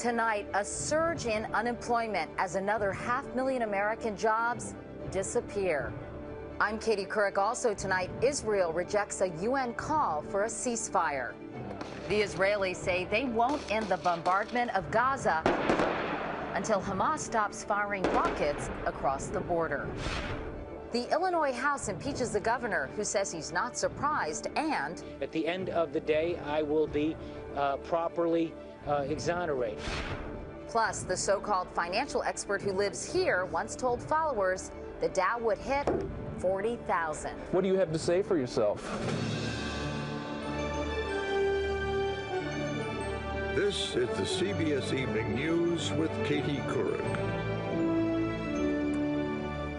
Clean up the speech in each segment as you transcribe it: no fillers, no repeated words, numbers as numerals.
Tonight, a surge in unemployment as another 500,000 American jobs disappear. I'm Katie Couric. Also tonight, Israel rejects a UN call for a ceasefire. The Israelis say they won't end the bombardment of Gaza until Hamas stops firing rockets across the border. The Illinois House impeaches the governor, who says he's not surprised, and at the end of the day, I will be properly exonerated. Plus, the so-called financial expert who lives here once told followers the Dow would hit 40,000. What do you have to say for yourself? This is the CBS Evening News with Katie Couric.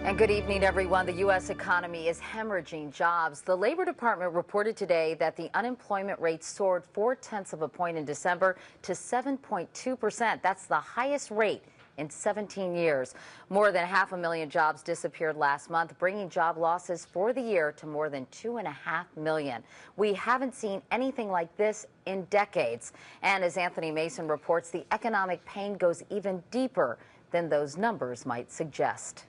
And good evening, everyone. The U.S. economy is hemorrhaging jobs. The Labor Department reported today that the unemployment rate soared 0.4 of a point in December to 7.2%. That's the highest rate in 17 years. More than 500,000 jobs disappeared last month, bringing job losses for the year to more than 2.5 million. We haven't seen anything like this in decades. And as Anthony Mason reports, the economic pain goes even deeper than those numbers might suggest.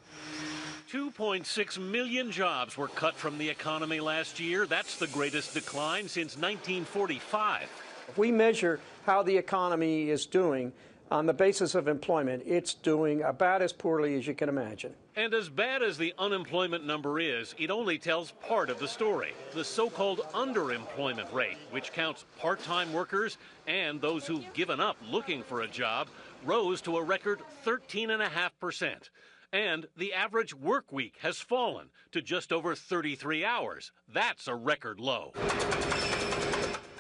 2.6 million jobs were cut from the economy last year. That's the greatest decline since 1945. If we measure how the economy is doing on the basis of employment, it's doing about as poorly as you can imagine. And as bad as the unemployment number is, it only tells part of the story. The so-called underemployment rate, which counts part-time workers and those who've given up looking for a job, rose to a record 13.5%. And the average work week has fallen to just over 33 hours. That's a record low.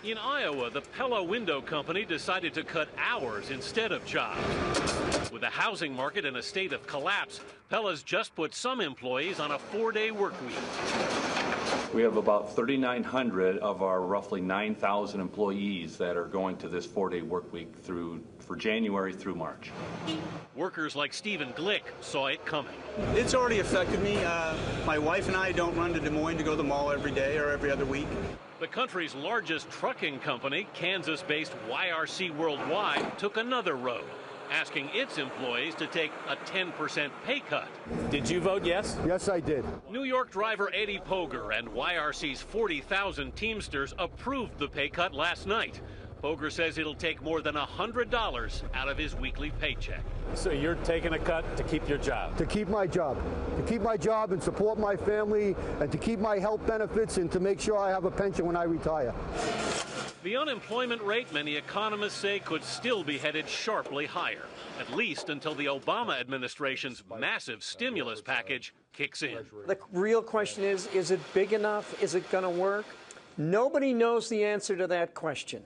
In Iowa, the Pella Window Company decided to cut hours instead of jobs. With the housing market in a state of collapse, Pella's just put some employees on a 4-day work week. We have about 3,900 of our roughly 9,000 employees that are going to this 4-day work week for January through March. Workers like Stephen Glick saw it coming. It's already affected me. My wife and I don't run to Des Moines to go to the mall every day or every other week. The country's largest trucking company, Kansas-based YRC Worldwide, took another road, asking its employees to take a 10% pay cut. Did you vote yes? Yes, I did. New York driver Eddie Poger and YRC's 40,000 Teamsters approved the pay cut last night. Poger says it'll take more than $100 out of his weekly paycheck. So you're taking a cut to keep your job? To keep my job. To keep my job and support my family and to keep my health benefits and to make sure I have a pension when I retire. The unemployment rate, many economists say, could still be headed sharply higher, at least until the Obama administration's massive stimulus package kicks in. The real question is it big enough? Is it going to work? Nobody knows the answer to that question.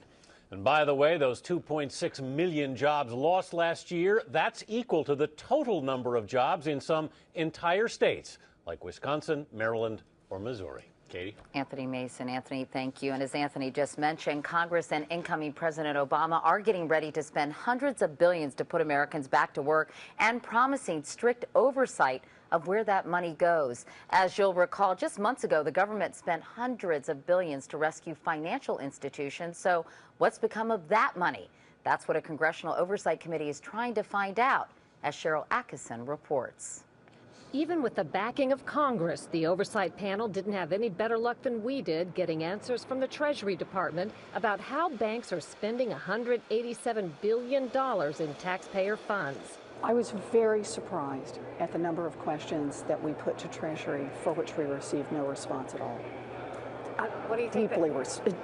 And by the way, those 2.6 million jobs lost last year, that's equal to the total number of jobs in some entire states, like Wisconsin, Maryland, or Missouri. Katie? Anthony Mason. Anthony, thank you. And as Anthony just mentioned, Congress and incoming President Obama are getting ready to spend hundreds of billions to put Americans back to work and promising strict oversight of where that money goes. As you'll recall, just months ago, the government spent hundreds of billions to rescue financial institutions. So what's become of that money? That's what a Congressional Oversight Committee is trying to find out, as Cheryl Atkinson reports. Even with the backing of Congress, the oversight panel didn't have any better luck than we did getting answers from the Treasury Department about how banks are spending $187 billion in taxpayer funds. I was very surprised at the number of questions that we put to Treasury for which we received no response at all. What do you think?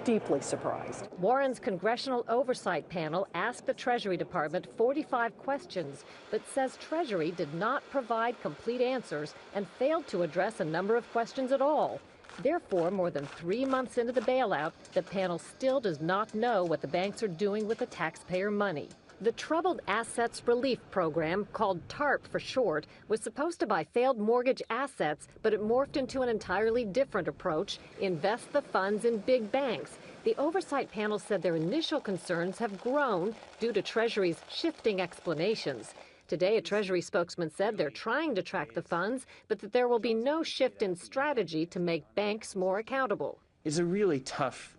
Deeply surprised. Warren's Congressional Oversight Panel asked the Treasury Department 45 questions, but says Treasury did not provide complete answers and failed to address a number of questions at all. Therefore, more than 3 months into the bailout, the panel still does not know what the banks are doing with the taxpayer money. The Troubled Assets Relief Program, called TARP for short, was supposed to buy failed mortgage assets, but it morphed into an entirely different approach: invest the funds in big banks. The oversight panel said their initial concerns have grown due to Treasury's shifting explanations. Today, a Treasury spokesman said they're trying to track the funds, but that there will be no shift in strategy to make banks more accountable. It's a really tough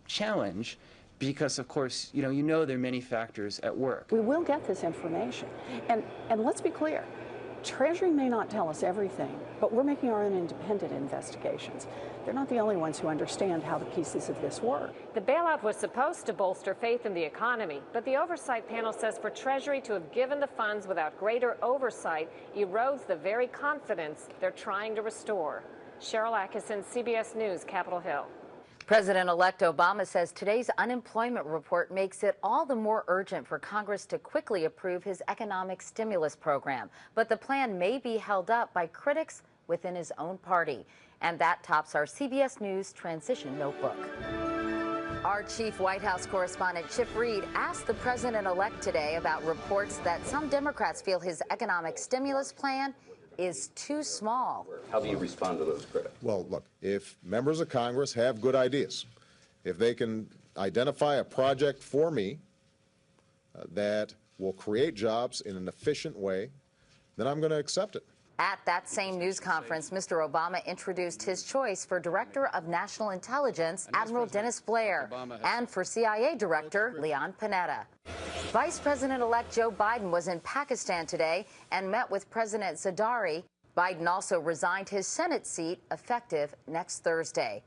challenge because, of course, you know there are many factors at work. We will get this information. And let's be clear, Treasury may not tell us everything, but we're making our own independent investigations. They're not the only ones who understand how the pieces of this work. The bailout was supposed to bolster faith in the economy, but the oversight panel says for Treasury to have given the funds without greater oversight erodes the very confidence they're trying to restore. Cheryl Atkinson, CBS News, Capitol Hill. President-elect Obama says today's unemployment report makes it all the more urgent for Congress to quickly approve his economic stimulus program. But the plan may be held up by critics within his own party. And that tops our CBS News Transition Notebook. Our chief White House correspondent Chip Reed asked the president-elect today about reports that some Democrats feel his economic stimulus plan is too small. How do you respond to those critics? Well, look, if members of Congress have good ideas, if they can identify a project for me that will create jobs in an efficient way, then I'm going to accept it. At that same news conference, Mr. Obama introduced his choice for Director of National Intelligence, Admiral Dennis Blair, and for CIA Director Leon Panetta. Vice President-elect Joe Biden was in Pakistan today and met with President Zardari. Biden also resigned his Senate seat effective next Thursday.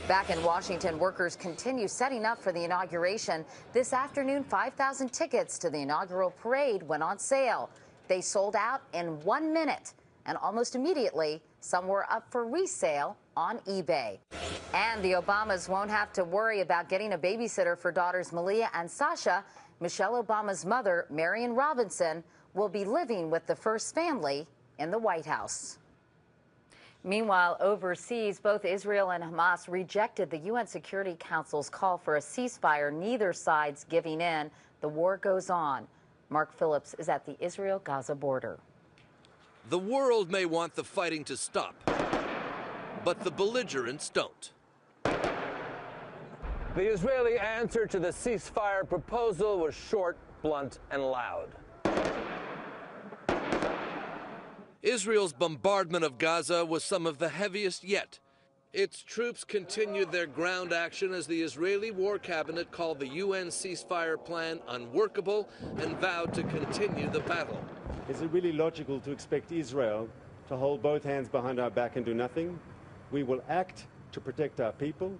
Back in Washington, workers continue setting up for the inauguration. This afternoon, 5,000 tickets to the inaugural parade went on sale. They sold out in 1 minute, and almost immediately, some were up for resale on eBay. And the Obamas won't have to worry about getting a babysitter for daughters Malia and Sasha. Michelle Obama's mother, Marion Robinson, will be living with the first family in the White House. Meanwhile, overseas, both Israel and Hamas rejected the UN Security Council's call for a ceasefire, neither side's giving in. The war goes on. Mark Phillips is at the Israel-Gaza border. The world may want the fighting to stop, but the belligerents don't. The Israeli answer to the ceasefire proposal was short, blunt, and loud. Israel's bombardment of Gaza was some of the heaviest yet. Its troops continued their ground action as the Israeli War Cabinet called the UN ceasefire plan unworkable and vowed to continue the battle. Is it really logical to expect Israel to hold both hands behind our back and do nothing? We will act to protect our people.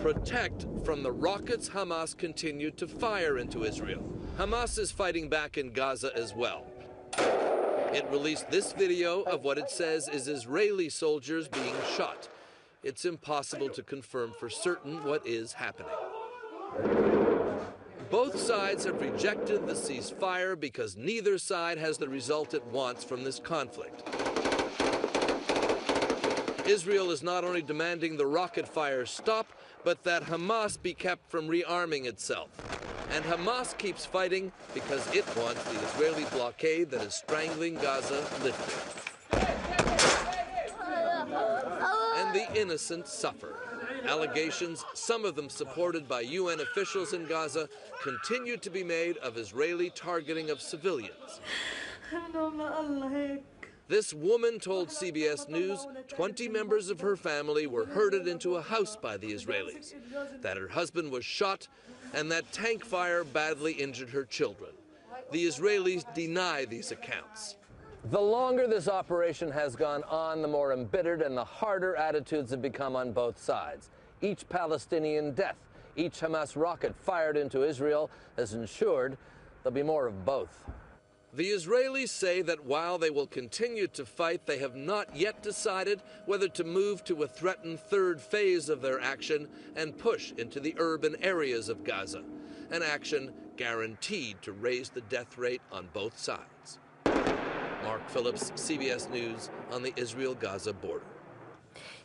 Protect from the rockets Hamas continued to fire into Israel. Hamas is fighting back in Gaza as well. It released this video of what it says is Israeli soldiers being shot. It's impossible to confirm for certain what is happening. Both sides have rejected the ceasefire because neither side has the result it wants from this conflict. Israel is not only demanding the rocket fire stop, but that Hamas be kept from rearming itself. And Hamas keeps fighting because it wants the Israeli blockade that is strangling Gaza lifted. And the innocent suffer. Allegations, some of them supported by UN officials in Gaza, continue to be made of Israeli targeting of civilians. This woman told CBS News 20 members of her family were herded into a house by the Israelis, that her husband was shot, and that tank fire badly injured her children. The Israelis deny these accounts. The longer this operation has gone on, the more embittered and the harder attitudes have become on both sides. Each Palestinian death, each Hamas rocket fired into Israel has ensured there'll be more of both. The Israelis say that while they will continue to fight, they have not yet decided whether to move to a threatened third phase of their action and push into the urban areas of Gaza, an action guaranteed to raise the death rate on both sides. Mark Phillips, CBS News, on the Israel-Gaza border.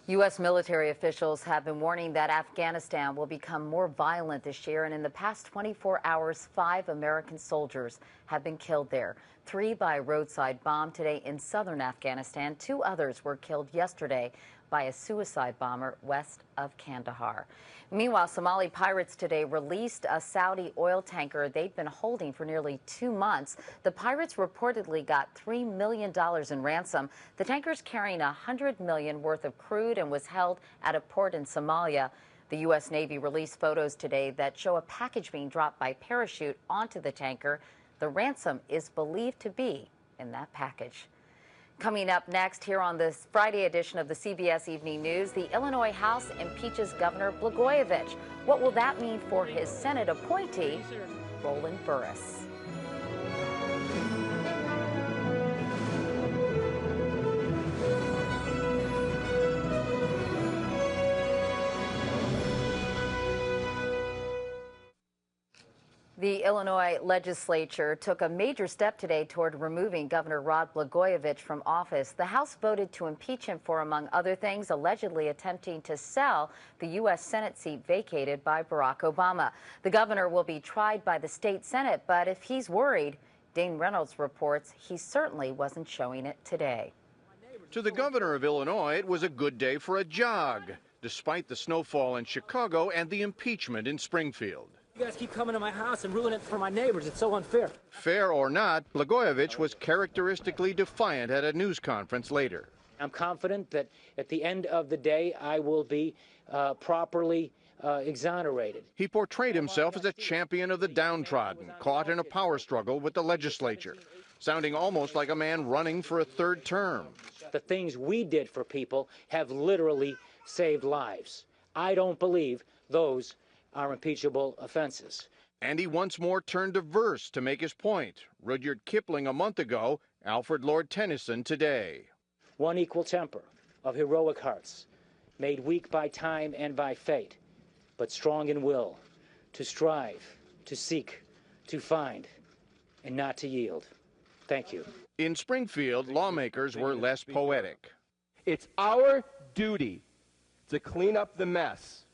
U.S. military officials have been warning that Afghanistan will become more violent this year, and in the past 24 hours, 5 American soldiers have been killed there. 3 by a roadside bomb today in southern Afghanistan. 2 others were killed yesterday by a suicide bomber west of Kandahar. Meanwhile, Somali pirates today released a Saudi oil tanker they'd been holding for nearly 2 months. The pirates reportedly got $3 million in ransom. The tanker's carrying $100 million worth of crude and was held at a port in Somalia. The U.S. Navy released photos today that show a package being dropped by parachute onto the tanker. The ransom is believed to be in that package. Coming up next here on this Friday edition of the CBS Evening News, the Illinois House impeaches Governor Blagojevich. What will that mean for his Senate appointee, Roland Burris? The Illinois legislature took a major step today toward removing Governor Rod Blagojevich from office. The House voted to impeach him for, among other things, allegedly attempting to sell the U.S. Senate seat vacated by Barack Obama. The governor will be tried by the state Senate, but if he's worried, Dean Reynolds reports he certainly wasn't showing it today. To the governor of Illinois, it was a good day for a jog, despite the snowfall in Chicago and the impeachment in Springfield. You guys keep coming to my house and ruining it for my neighbors. It's so unfair. Fair or not, Blagojevich was characteristically defiant at a news conference later. I'm confident that at the end of the day, I will be properly exonerated. He portrayed himself as a champion of the downtrodden, caught in a power struggle with the legislature, sounding almost like a man running for a third term. The things we did for people have literally saved lives. I don't believe those are impeachable offenses. And he once more turned to verse to make his point. Rudyard Kipling a month ago, Alfred Lord Tennyson today. One equal temper of heroic hearts, made weak by time and by fate, but strong in will, to strive, to seek, to find, and not to yield. Thank you. In Springfield, lawmakers were less poetic. It's our duty to clean up the mess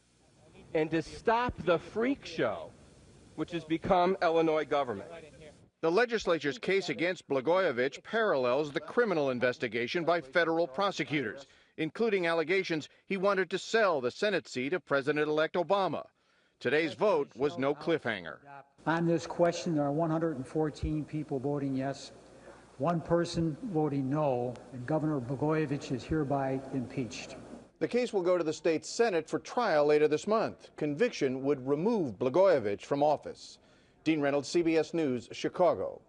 and to stop the freak show, which has become Illinois government. The legislature's case against Blagojevich parallels the criminal investigation by federal prosecutors, including allegations he wanted to sell the Senate seat of President-elect Obama. Today's vote was no cliffhanger. On this question, there are 114 people voting yes, one person voting no, and Governor Blagojevich is hereby impeached. The case will go to the state Senate for trial later this month. Conviction would remove Blagojevich from office. Dean Reynolds, CBS News, Chicago.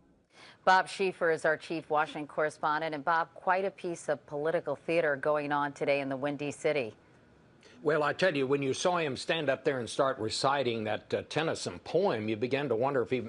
Bob Schieffer is our chief Washington correspondent. And Bob, quite a piece of political theater going on today in the Windy City. Well, I tell you, when you saw him stand up there and start reciting that Tennyson poem, you began to wonder if he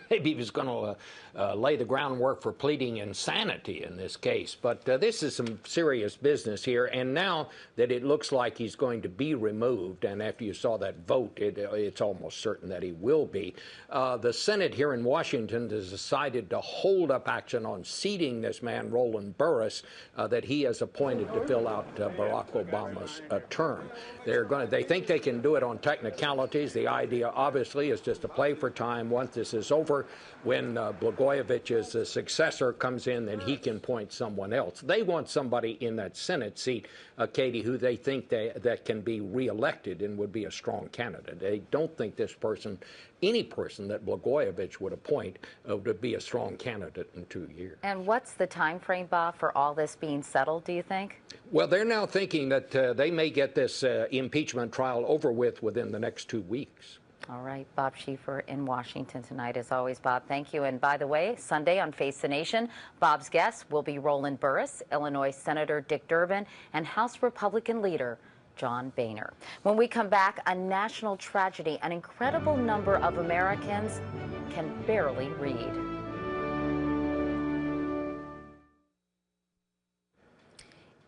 maybe he was going to lay the groundwork for pleading insanity in this case. But this is some serious business here. And now that it looks like he's going to be removed, and after you saw that vote, it's almost certain that he will be, the Senate here in Washington has decided to hold up action on seating this man, Roland Burris, that he has appointed to fill out Barack Obama's term. They think they can do it on technicalities. The idea, obviously, is just to play for time. Once this is over, when Blagojevich's successor comes in, then he can appoint someone else. They want somebody in that Senate seat, Katie, who they think that can be reelected and would be a strong candidate. They don't think this person, any person that Blagojevich would appoint, would be a strong candidate in 2 years. And what's the time frame, Bob, for all this being settled, do you think? Well, they're now thinking that they may get this impeachment trial over with within the next 2 weeks. All right, Bob Schieffer in Washington tonight. As always, Bob, thank you. And by the way, Sunday on Face the Nation, Bob's guests will be Roland Burris, Illinois Senator Dick Durbin, and House Republican leader John Boehner. When we come back, a national tragedy. An incredible number of Americans can barely read.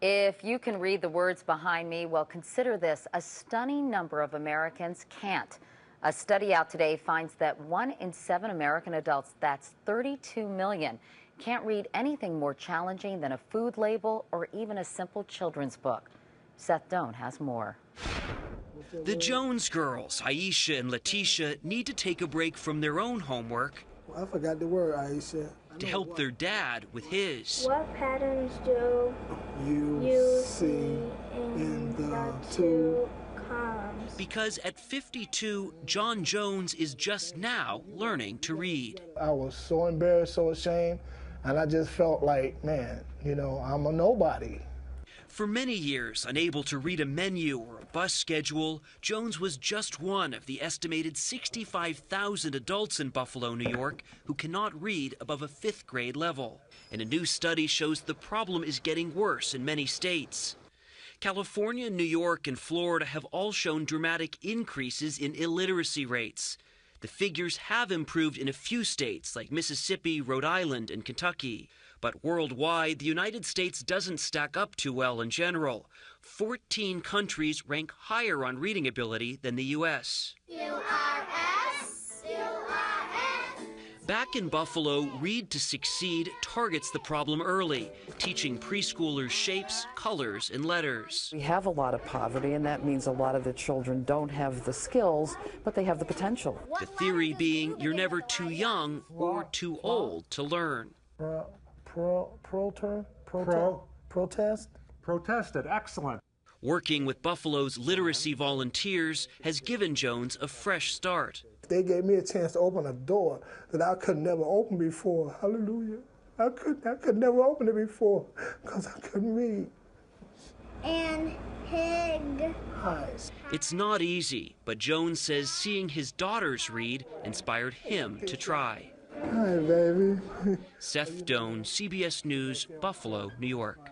If you can read the words behind me, well, consider this. A stunning number of Americans can't. A study out today finds that 1 in 7 American adults, that's 32 million, can't read anything more challenging than a food label or even a simple children's book. Seth Doan has more. The Jones girls, Aisha and Letitia, need to take a break from their own homework. I forgot the word, Aisha. To help their dad with his. What patterns do you see in the two columns? Because at 52, John Jones is just now learning to read. I was so embarrassed, so ashamed, and I just felt like, man, you know, I'm a nobody. For many years, unable to read a menu or a bus schedule, Jones was just one of the estimated 65,000 adults in Buffalo, New York, who cannot read above a 5th grade level. And a new study shows the problem is getting worse in many states. California, New York, and Florida have all shown dramatic increases in illiteracy rates. The figures have improved in a few states like Mississippi, Rhode Island, and Kentucky. But worldwide, the United States doesn't stack up too well in general. 14 countries rank higher on reading ability than the U.S. Back in Buffalo, Read to Succeed targets the problem early, teaching preschoolers shapes, colors, and letters. We have a lot of poverty, and that means a lot of the children don't have the skills, but they have the potential. The theory being you're never too young or too old to learn. Protested, excellent. Working with Buffalo's literacy volunteers has given Jones a fresh start. They gave me a chance to open a door that I could never open before. Hallelujah. I could never open it before because I couldn't read. And pig. It's not easy, but Jones says seeing his daughters read inspired him to try. Hi, baby. Seth Doan, CBS News, Buffalo, New York.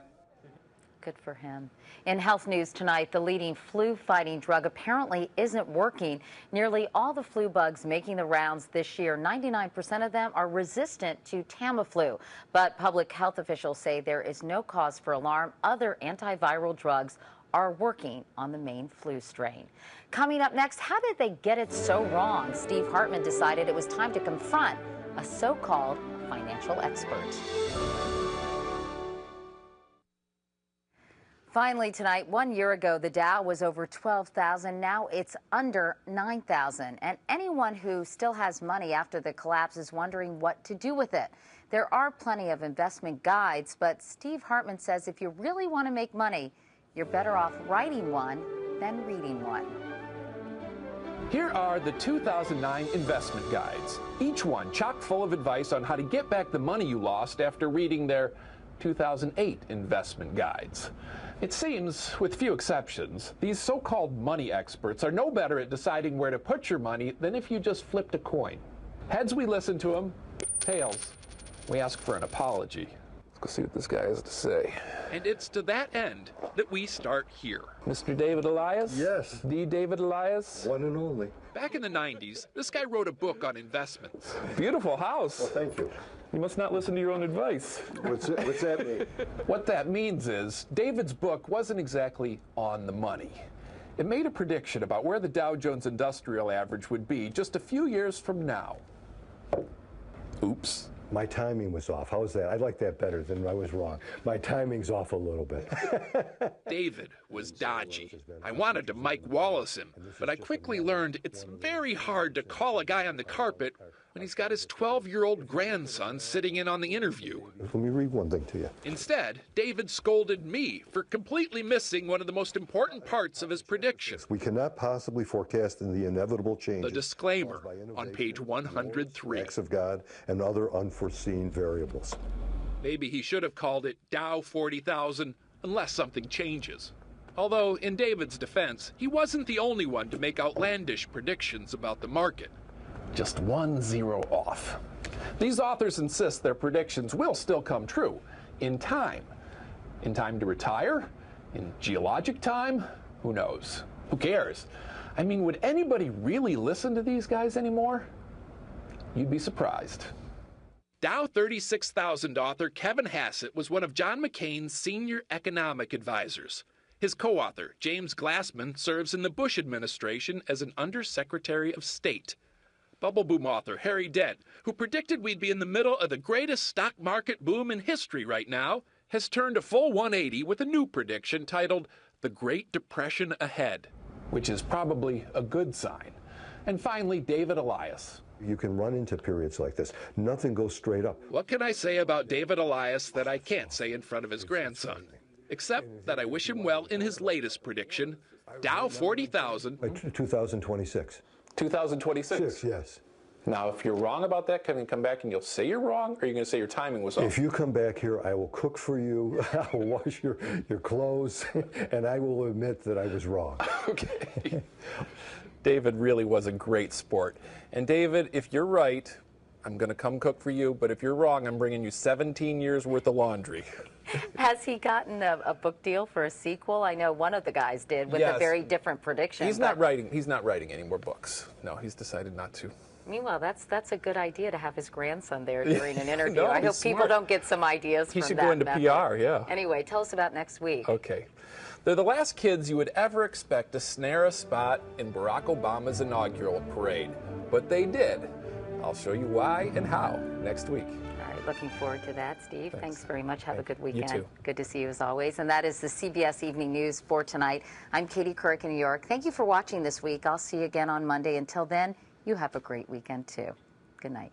Good for him. In health news tonight, the leading flu-fighting drug apparently isn't working. Nearly all the flu bugs making the rounds this year, 99% of them are resistant to Tamiflu. But public health officials say there is no cause for alarm. Other antiviral drugs are working on the main flu strain. Coming up next, how did they get it so wrong? Steve Hartman decided it was time to confront a so-called financial expert. Finally tonight, 1 year ago, the Dow was over 12,000. Now it's under 9,000. And anyone who still has money after the collapse is wondering what to do with it. There are plenty of investment guides, but Steve Hartman says if you really want to make money, you're better off writing one than reading one. Here are the 2009 investment guides, each one chock full of advice on how to get back the money you lost after reading their 2008 investment guides. It seems, with few exceptions, these so-called money experts are no better at deciding where to put your money than if you just flipped a coin. Heads, we listen to them. Tails, we ask for an apology. Let's go see what this guy has to say. And it's to that end that we start here. Mr. David Elias? Yes. The David Elias? One and only. Back in the 90s, this guy wrote a book on investments. Beautiful house. Well, thank you. You must not listen to your own advice. What's that mean? What that means is David's book wasn't exactly on the money. It made a prediction about where the Dow Jones Industrial Average would be just a few years from now. Oops. My timing was off. How's that? I like that better than I was wrong. My timing's off a little bit. David was dodgy. I wanted to Mike Wallace him, but I quickly learned it's very hard to call a guy on the carpet when he's got his 12-year-old grandson sitting in on the interview. Let me read one thing to you. Instead, David scolded me for completely missing one of the most important parts of his prediction. We cannot possibly forecast the inevitable changes. The disclaimer on page 103. Acts of God and other unforeseen variables. Maybe he should have called it Dow 40,000 unless something changes. Although, in David's defense, he wasn't the only one to make outlandish predictions about the market. Just 1 0 off. These authors insist their predictions will still come true in time. In time to retire? In geologic time? Who knows? Who cares? I mean, would anybody really listen to these guys anymore? You'd be surprised. Dow 36,000 author Kevin Hassett was one of John McCain's senior economic advisors. His co-author, James Glassman, serves in the Bush administration as an Undersecretary of State. Bubble boom author Harry Dent, who predicted we'd be in the middle of the greatest stock market boom in history right now, has turned a full 180 with a new prediction titled The Great Depression Ahead. Which is probably a good sign. And finally, David Elias. You can run into periods like this. Nothing goes straight up. What can I say about David Elias that I can't say in front of his grandson? Except that I wish him well in his latest prediction, Dow 40,000. 2026. 2026? Yes. Now, if you're wrong about that, can you come back and you'll say you're wrong, or are you going to say your timing was off? If you come back here, I will cook for you, I will wash your clothes, and I will admit that I was wrong. Okay. David really was a great sport. And David, if you're right, I'm going to come cook for you, but if you're wrong, I'm bringing you 17 years worth of laundry. Has he gotten a book deal for a sequel? I know one of the guys did with a very different prediction. He's not writing any more books. No, he's decided not to. Meanwhile, that's a good idea to have his grandson there during an interview. No, I hope smart. people don't get some ideas from that. He should go into method. PR, yeah. Anyway, tell us about next week. Okay. They're the last kids you would ever expect to snare a spot in Barack Obama's inaugural parade. But they did. I'll show you why and how next week. All right, looking forward to that, Steve. Thanks very much. Have a good weekend. You too. Good to see you as always. And that is the CBS Evening News for tonight. I'm Katie Couric in New York. Thank you for watching this week. I'll see you again on Monday. Until then, you have a great weekend too. Good night.